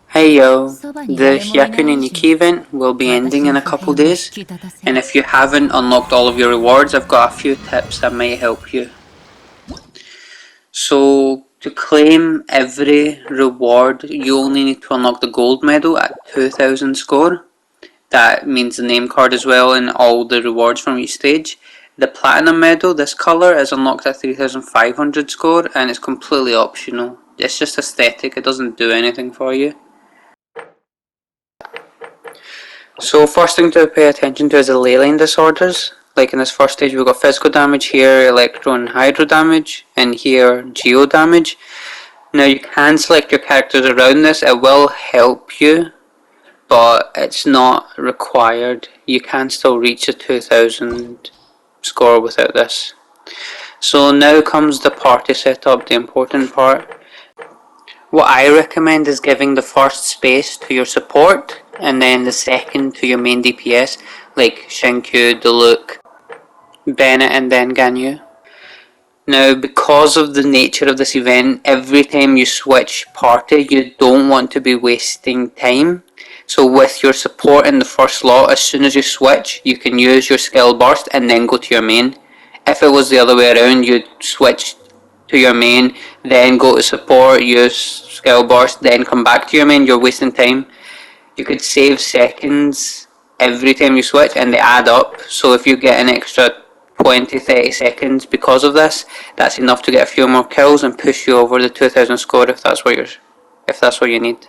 Hey yo, the Hyakunin Ikki event will be ending in a couple days, and if you haven't unlocked all of your rewards, I've got a few tips that might help you. So, to claim every reward, you only need to unlock the gold medal at 2000 score. That means the name card as well and all the rewards from each stage. The platinum medal, this colour, is unlocked at 3500 score and it's completely optional. It's just aesthetic, it doesn't do anything for you. So first thing to pay attention to is the ley line disorders. Like in this first stage we've got physical damage, here electro and hydro damage, and here geo damage. Now you can select your characters around this, it will help you, but it's not required. You can still reach a 2000 score without this. So now comes the party setup, the important part. What I recommend is giving the first space to your support and then the second to your main DPS like Shinkyu, Diluc, Bennett and then Ganyu. Now because of the nature of this event, every time you switch party you don't want to be wasting time. So with your support in the first slot, as soon as you switch you can use your skill burst and then go to your main. If it was the other way around, you'd switch to your main, then go to support, use skill burst, then come back to your main, you're wasting time. You could save seconds every time you switch and they add up, so if you get an extra 20-30 seconds because of this, that's enough to get a few more kills and push you over the 2000 score if that's what you need.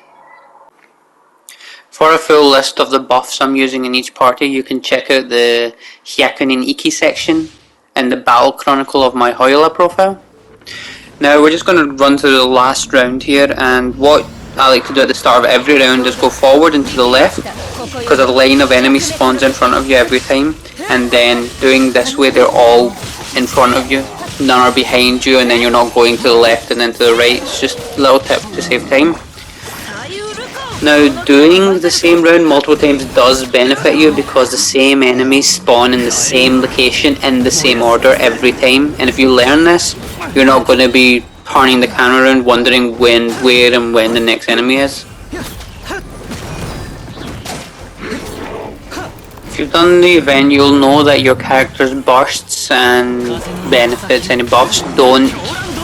For a full list of the buffs I'm using in each party, you can check out the Hyakunin Ikki section and the battle chronicle of my HoYoLAB profile. Now we're just going to run through the last round here, and what I like to do at the start of every round is go forward and to the left, because a line of enemies spawns in front of you every time, and then doing this way they're all in front of you, none are behind you, and then you're not going to the left and then to the right. It's just a little tip to save time. Now doing the same round multiple times does benefit you because the same enemies spawn in the same location in the same order every time, and if you learn this, you're not going to be turning the camera around wondering when, where and when the next enemy is. If you've done the event, you'll know that your character's bursts and benefits, any buffs, don't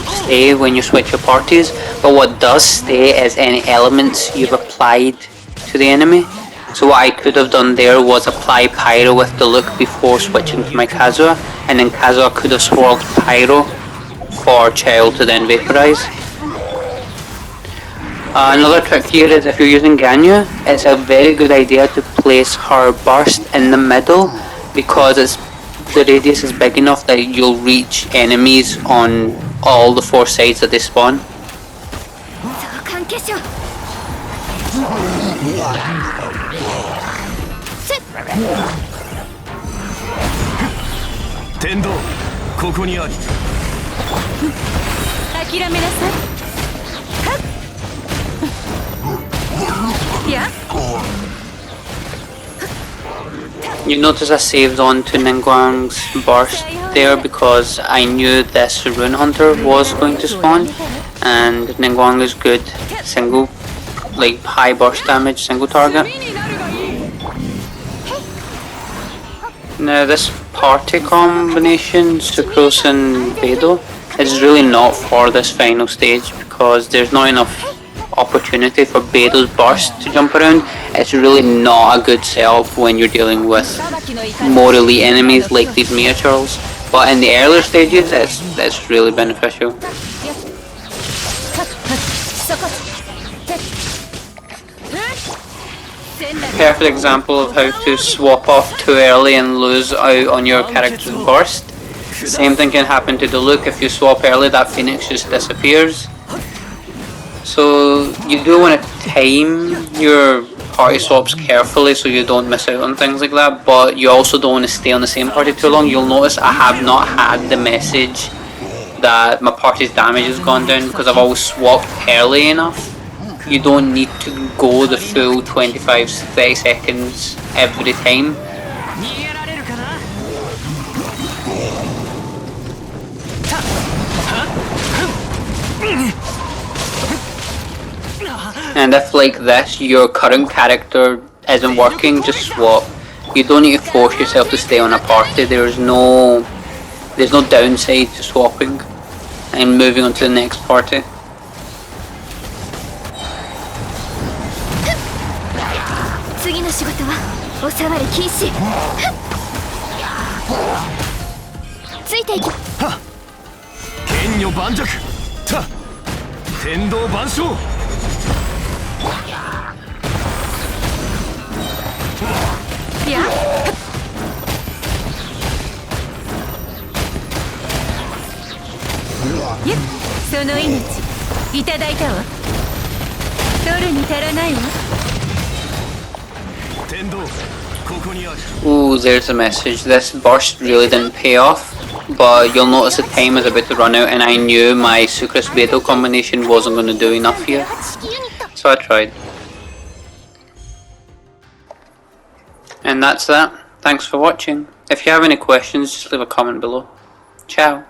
stay when you switch your parties, but what does stay is any elements you've applied to the enemy. So what I could have done there was apply Pyro with Diluc before switching to my Kazuha, and then Kazuha could have swirled Pyro for Chell to then vaporize. Another trick here is if you're using Ganyu, it's a very good idea to place her burst in the middle because the radius is big enough that you'll reach enemies on all the four sides that they spawn. You notice I saved on to Ningguang's burst there because I knew this Rune Hunter was going to spawn, and Ningguang is good single, like high burst damage single target. Now this party combination, Sucrose and Beidou, is really not for this final stage because there's not enough opportunity for Beidou's burst to jump around. It's really not a good setup when you're dealing with more elite enemies like these miniatures, but in the earlier stages it's really beneficial. Perfect example of how to swap off too early and lose out on your character's burst. Same thing can happen to Diluc. If you swap early, that Phoenix just disappears. So you do want to time your party swaps carefully so you don't miss out on things like that, but you also don't want to stay on the same party too long. You'll notice I have not had the message that my party's damage has gone down because I've always swapped early enough. You don't need to go the full 25-30 seconds every time. And if like this, your current character isn't working, just swap. You don't need to force yourself to stay on a party. There's no downside to swapping and moving on to the next party. Ooh, there's a message. This burst really didn't pay off, but you'll notice the time is about to run out, and I knew my Sucrus Beto combination wasn't going to do enough here, so I tried. And that's that. Thanks for watching. If you have any questions, just leave a comment below. Ciao.